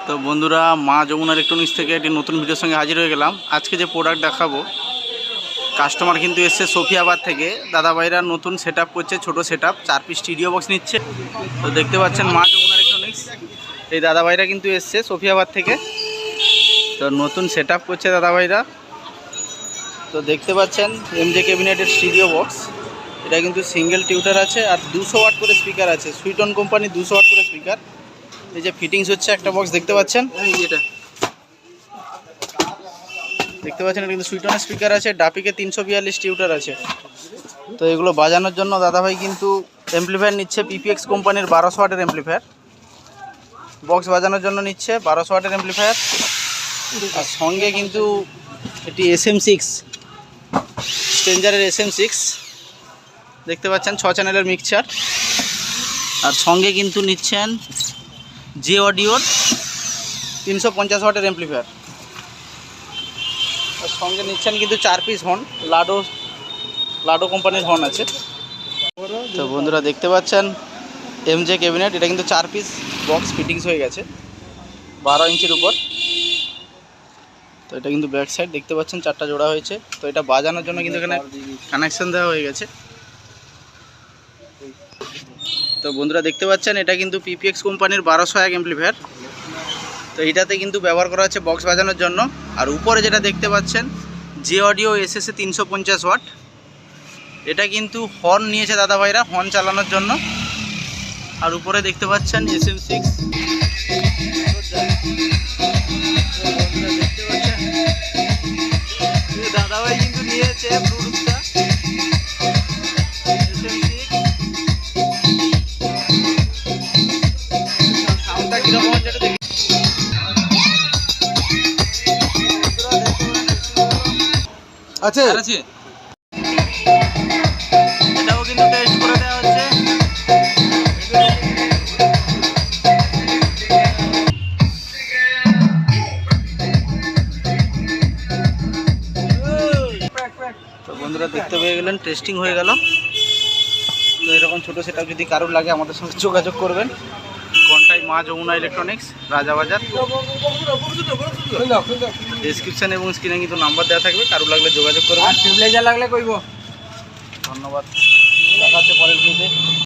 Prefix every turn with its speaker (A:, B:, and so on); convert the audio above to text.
A: তো বন্ধুরা, মা যমুনা ইলেকট্রনিক্স থেকে একটি নতুন ভিডিওর সঙ্গে হাজির হয়ে গেলাম। আজকে যে প্রোডাক্ট দেখাবো, কাস্টমার কিন্তু এসছে সোফিয়াবাদ থেকে। দাদাভাইরা নতুন সেট আপ করছে, ছোটো set up 4 piece stdio box নিচ্ছে। তো দেখতে পাচ্ছেন মা যমুনা ইলেকট্রনিক্স, এই দাদাভাইরা কিন্তু এসছে সোফিয়াবাদ থেকে। তো নতুন সেট আপ করছে দাদাভাইরা। তো দেখতে পাচ্ছেন এমজে ক্যাবিনেটের স্টিডিও বক্স। এটা কিন্তু সিঙ্গেল টিউটার আছে আর 200 ওয়াট করে স্পিকার আছে। সুইটন কোম্পানি 200 ওয়াট করে স্পিকার। এই যে ফিটিংস হচ্ছে একটা বক্স দেখতে পাচ্ছেন, এটা দেখতে পাচ্ছেন, এটা কিন্তু সুইটনের স্পিকার আছে। ডাপিকে 342 টিউটার আছে। তো এগুলো বাজানোর জন্য দাদাভাই কিন্তু অ্যাম্পলিফায়ার নিচ্ছে, পিপিএক্স কোম্পানির 1200 ওয়াটের অ্যাম্পলিফায়ার। বক্স বাজানোর জন্য নিচ্ছে 1200 ওয়াটের অ্যাম্পলিফায়ার। আর সঙ্গে কিন্তু এটি SM6 স্ট্রেঞ্জারের SM6 দেখতে পাচ্ছেন, 6 চ্যানেলের মিক্সচার। আর সঙ্গে কিন্তু নিচ্ছেন জে অডিওর 350 ওয়াটের অ্যাম্পলিফায়ার। আর সঙ্গে নিচ্ছেন কিন্তু 4 পিস হর্ন, লাডো কোম্পানির হর্ন আছে। তো বন্ধুরা দেখতে পাচ্ছেন এমজে ক্যাবিনেট, এটা কিন্তু 4 পিস বক্স ফিটিংস হয়ে গেছে 12 ইঞ্চির উপর। তো এটা কিন্তু ব্যাক সাইড দেখতে পাচ্ছেন, 4টা জোড়া হয়েছে। তো এটা বাজানোর জন্য কিন্তু এখানে কানেকশন দেওয়া হয়ে গেছে। তো বন্ধুরা দেখতে পাচ্ছেন এটা কিন্তু পিপিএক্স কোম্পানির 1201 অ্যাম্পলিফায়ার। তো এইটাতে কিন্তু ব্যবহার করা হচ্ছে বক্স বাজানোর জন্য। আর উপরে যেটা দেখতে পাচ্ছেন জে অডিও এসএসএ 350 ওয়াট, এটা কিন্তু হর্ন নিয়েছে দাদাভাইরা হর্ন চালানোর জন্য। আর উপরে দেখতে পাচ্ছেন SM6 দাদাভাই কিন্তু নিয়েছে ব্লুটুথটা সাউন্ডটা কিরকম হচ্ছে এটা দেখি।
B: আছে
A: এটাও কিন্তু টেস্ট করে দেওয়া হচ্ছে। তো বন্ধুরা দেখতে পেয়ে গেলেন, টেস্টিং হয়ে গেল। তো এরকম ছোটো সেটআপ যদি কারোর লাগে আমাদের সঙ্গে যোগাযোগ করবেন। কন্টাক্ট মা যমুনা ইলেকট্রনিক্স, রাজাবাজার। ডেসক্রিপশন এবং স্ক্রিনে কিন্তু নাম্বার দেওয়া থাকবে, কারোর লাগলে যোগাযোগ করবেন।
B: লাগলে কইব।
A: ধন্যবাদ, দেখা হচ্ছে পরের ভিডিওতে।